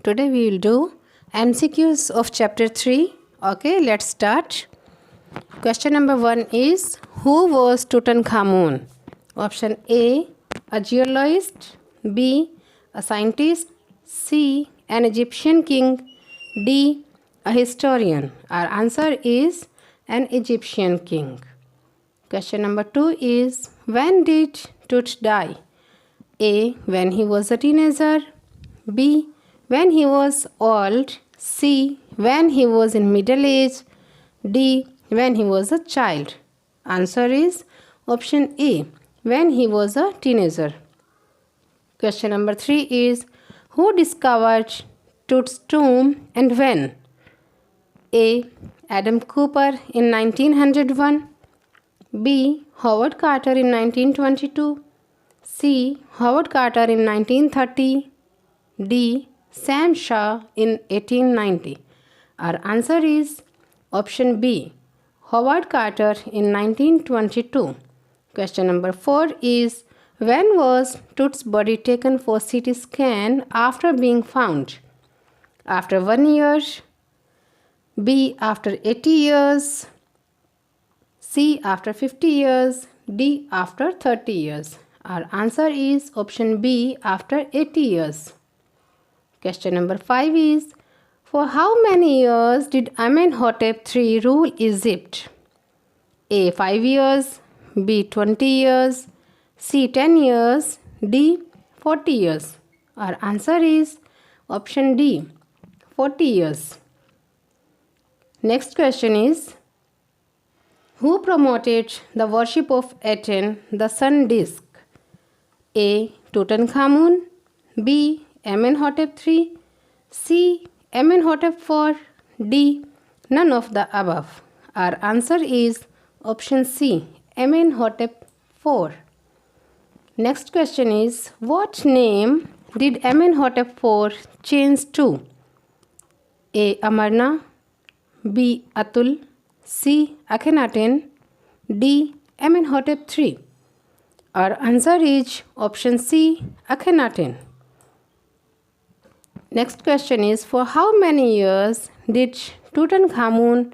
Today we will do MCQs of chapter 3. Okay, let's start. Question number 1 is, who was Tutankhamun? Option A, a geologist. B, a scientist. C, an Egyptian king. D, a historian. Our answer is an Egyptian king. Question number 2 is, when did Tut die? A, when he was a teenager. B, when he was old. C, when he was in middle age. D, when he was a child. Answer is option A, when he was a teenager. Question number 3 is, who discovered Tut's tomb and when? A, Adam Cooper in 1901. B, Howard Carter in 1922. C, Howard Carter in 1930. D, Sam Shaw in 1890. Our answer is option B, Howard Carter in 1922. Question number 4 is, when was Tut's body taken for CT scan after being found? After 1 year. B, after 80 years. C, after 50 years. D, after 30 years. Our answer is option B, after 80 years. Question number 5 is, for how many years did Amenhotep III rule Egypt? A, 5 years. B, 20 years. C, 10 years. D, 40 years. Our answer is option D, 40 years. Next question is, who promoted the worship of Aten, the sun disk? A, Tutankhamun. B, Amenhotep III. C, Amenhotep IV. D, none of the above. Our answer is option C, Amenhotep IV. Next question is, what name did Amenhotep IV change to? A, Amarna. B, Atul. C, Akhenaten. D, Amenhotep III. Our answer is option C, Akhenaten. Next question is, for how many years did Tutankhamun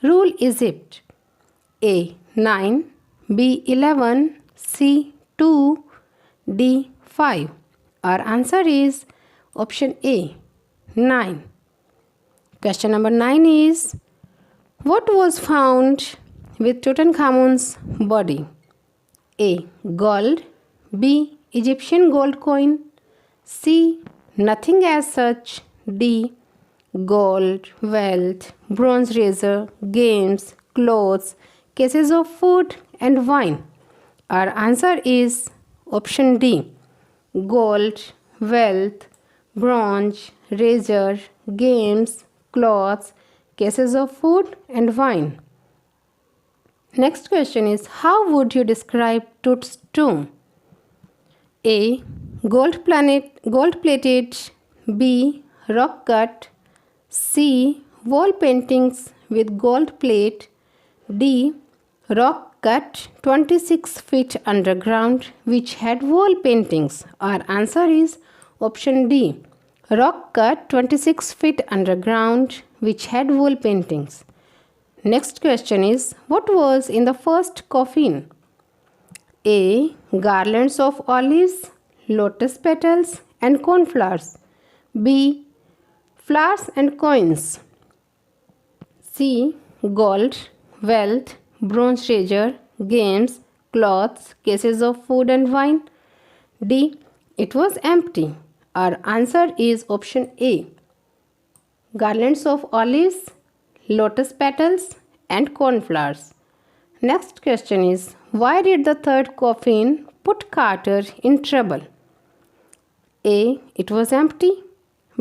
rule Egypt? A, 9. B, 11. C, 2. D, 5. Our answer is option A, 9. Question number 9 is, what was found with Tutankhamun's body? A, gold. B, Egyptian gold coin. C, nothing as such. D, gold, wealth, bronze razor, games, clothes, cases of food and wine. Our answer is option D, gold, wealth, bronze, razor, games, clothes, cases of food and wine. Next question is, how would you describe Tut's tomb? A, gold plated. B, rock cut. C, wall paintings with gold plate. D, rock cut 26 feet underground which had wall paintings. Our answer is option D, rock cut 26 feet underground which had wall paintings. Next question is, what was in the first coffin? A, garlands of olives, lotus petals and cornflowers. B, flowers and coins. C, gold, wealth, bronze razor, games, clothes, cases of food and wine. D, it was empty. Our answer is option A, garlands of olives, lotus petals and cornflowers. Next question is, why did the third coffin put Carter in trouble? A, it was empty.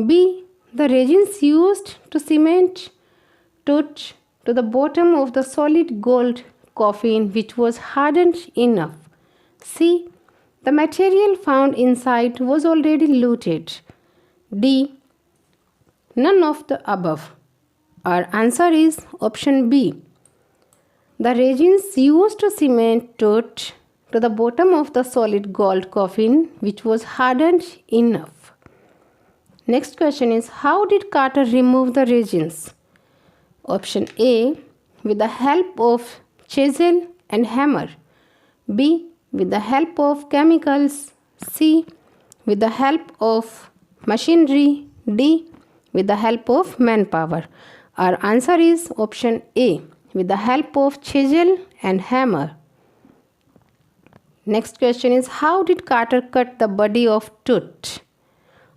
B, the resins used to cement Tut to the bottom of the solid gold coffin which was hardened enough. C, the material found inside was already looted. D, none of the above. Our answer is option B, the resins used to cement Tut to the bottom of the solid gold coffin which was hardened enough. Next question is, how did Carter remove the resins? Option A, with the help of chisel and hammer. B, with the help of chemicals. C, with the help of machinery. D, with the help of manpower. Our answer is option A, with the help of chisel and hammer. Next question is, how did Carter cut the body of Tut?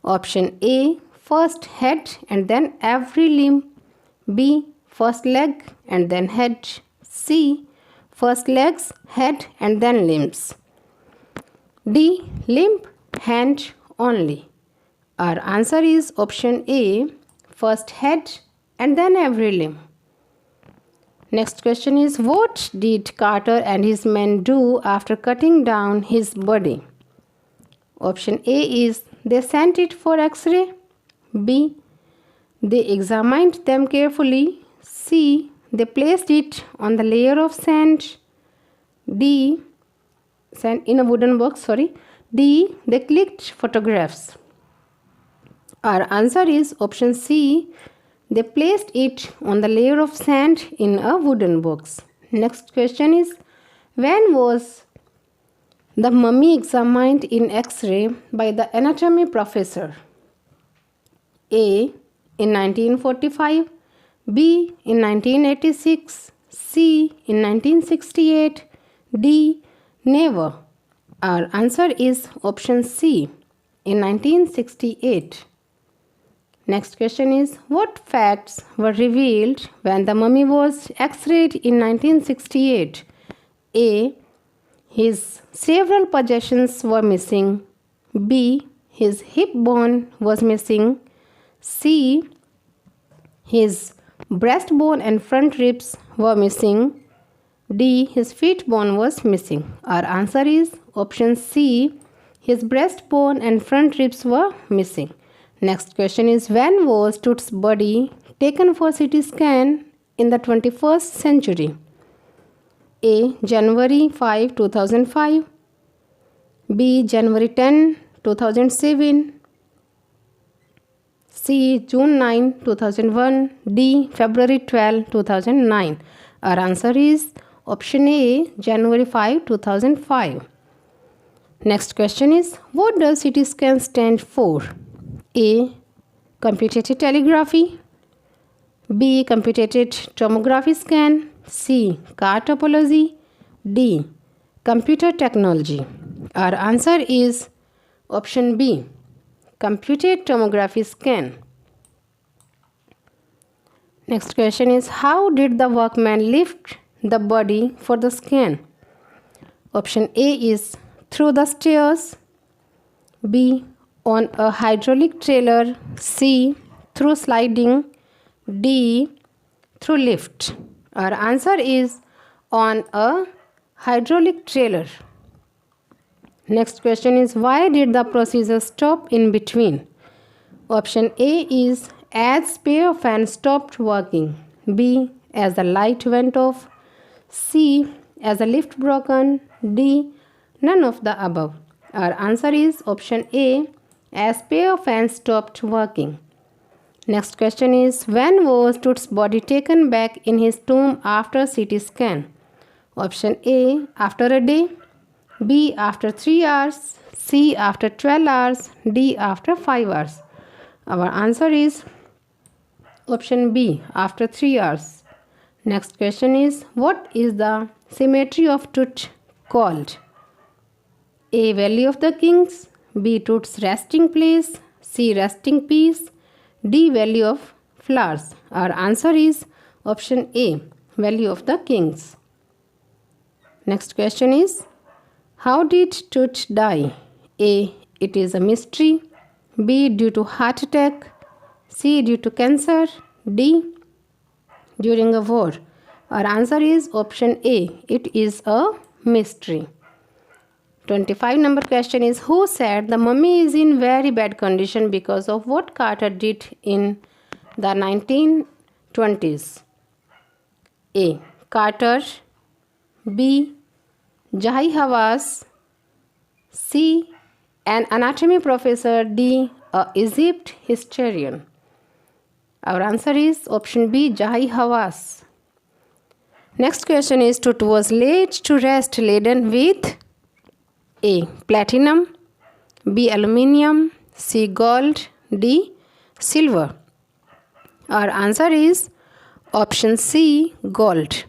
Option A, first head and then every limb. B, first leg and then head. C, first legs, head and then limbs. D, limb, hand only. Our answer is option A, first head and then every limb. Next question is, what did Carter and his men do after cutting down his body? Option A is, they sent it for X-ray. B, they examined them carefully. C, they placed it on the layer of sand. D, sand in a wooden box, D, they clicked photographs. Our answer is option C, they placed it on the layer of sand in a wooden box. Next question is, when was the mummy examined in X-ray by the anatomy professor? A, in 1945, B, in 1986, C, in 1968, D, never. Our answer is option C, in 1968. Next question is, what facts were revealed when the mummy was X-rayed in 1968? A, his several possessions were missing. B, his hip bone was missing. C, his breastbone and front ribs were missing. D, his feet bone was missing. Our answer is option C, his breastbone and front ribs were missing. Next question is, when was Tut's body taken for CT scan in the 21st century? A, January 5, 2005. B, January 10, 2007. C, June 9, 2001. D, February 12, 2009. Our answer is option A, January 5, 2005. Next question is, what does CT scan stand for? A, computated telegraphy. B, computated tomography scan. C, car topology. D, computer technology. Our answer is option B, computed tomography scan. Next question is, how did the workman lift the body for the scan? Option A is through the stairs. B, on a hydraulic trailer. C, through sliding. D, through lift. Our answer is on a hydraulic trailer. Next question is, why did the procedure stop in between? Option A is as spare fan stopped working. B, as the light went off. C, as the lift broken. D, none of the above. Our answer is option A, as spare fan stopped working. Next question is, when was Tut's body taken back in his tomb after CT scan? Option A, after a day. B, after 3 hours. C, after 12 hours. D, after 5 hours. Our answer is option B, after 3 hours. Next question is, what is the cemetery of Tut called? A, Valley of the Kings. B, Tut's resting place. C, resting place. D, Valley of Flowers. Our answer is option A, Valley of the Kings. Next question is, how did Tut die? A, it is a mystery. B, due to heart attack. C, due to cancer. D, during a war. Our answer is option A, it is a mystery. 25 number question is, who said the mummy is in very bad condition because of what Carter did in the 1920s? A, Carter. B, Jahi Hawass. C, an anatomy professor. D, a Egypt historian? Our answer is option B, Jahi Hawass. Next question is, Tut was laid to rest laden with A. Platinum, B. Aluminium, C. Gold, D. Silver. Our answer is option C, gold.